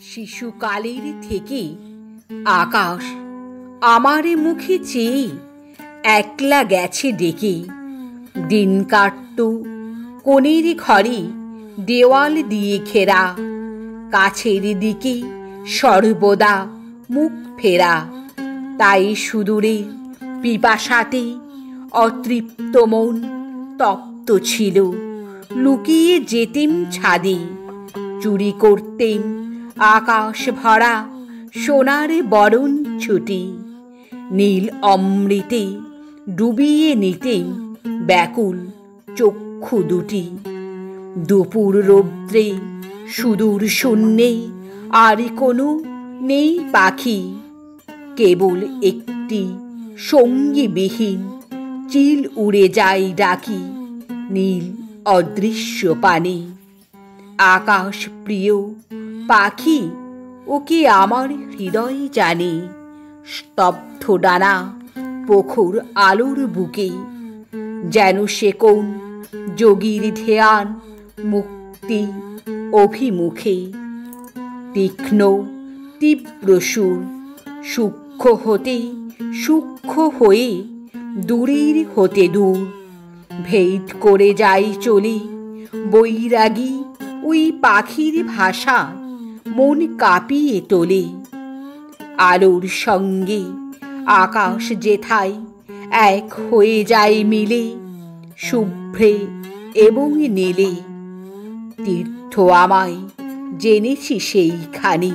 শিশুকালের থেকে আকাশ আমারে মুখে চেয়ে একলা গেছে ডেকে। দিন কাটত কোণের ঘরে দেওয়াল দিয়ে ঘেরা, কাছের দিকে সর্বদা মুখ ফেরা। তাই সুদূরে পিপাসাতে অতৃপ্ত মন তপ্ত ছিল। লুকিয়ে যেতেম ছাদে, চুরি করতেম আকাশ ভরা সোনার বরণ ছুটি। নীল অমৃতে ডুবিয়ে নিতেম ব্যাকুল চক্ষু দুটি। দুপুর রৌদ্রে সুদূর শূন্যে আর কোনো নেই পাখি, কেবল একটি সঙ্গীবিহীন চিল উড়ে যায় ডাকি নীল অদৃশ্য পানে। আকাশ প্রিয় পাখি ওকে আমার হৃদয় জানে, স্তব্ধ ডানা প্রখর আলোর বুকে। যেন সে কোন যোগীর ধ্যান মুক্তি অভিমুখে। তীক্ষ্ণ তীব্র সুর সূক্ষ্ম হতে সূক্ষ্ম হয়ে দূরের হতে দূর ভেদ করে যাই চলে। বৈরাগী ওই পাখির ভাষা মন কাঁপিয়ে তোলে। আলোর সঙ্গে আকাশ যেথায় এক হয়ে যায় মিলে, শুভ্রে এবং নীলে। তীর্থ আমায় জেনেছি সেইখানে,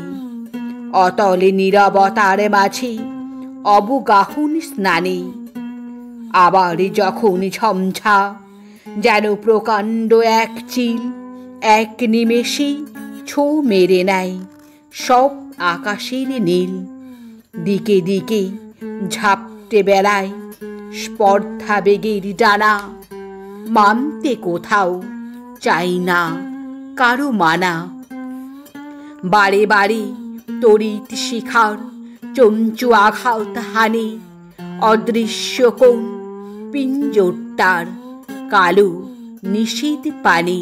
অতলে নীরবতার মাঝে অবগাহন স্নানে। আবার যখন ঝঞ্ঝা যেন প্রকাণ্ড এক চিল এক নিমেষে ছো মেরে নেয় সব আকাশের নীল। দিকে দিকে ঝাপটে বেড়ায় স্পর্ধা বেগের ডানা, মানতে কোথাও চাই না কারো মানা। বারে বারে তড়িৎ শিখার চঞ্চু আঘাত হানে, অদৃশ্য কোন পিঞ্জরটার কালো নিষেধ পানে।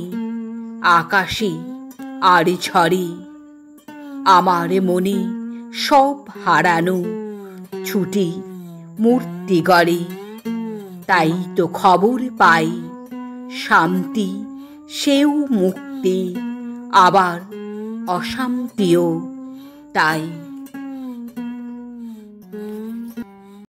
আকাশে আর ঝড়ে আমার মনে সব হারানো ছুটি মূর্তি গড়ে। তাই তো খবর পাই শান্তি সেও মুক্তি, আবার অশান্তিও তাই।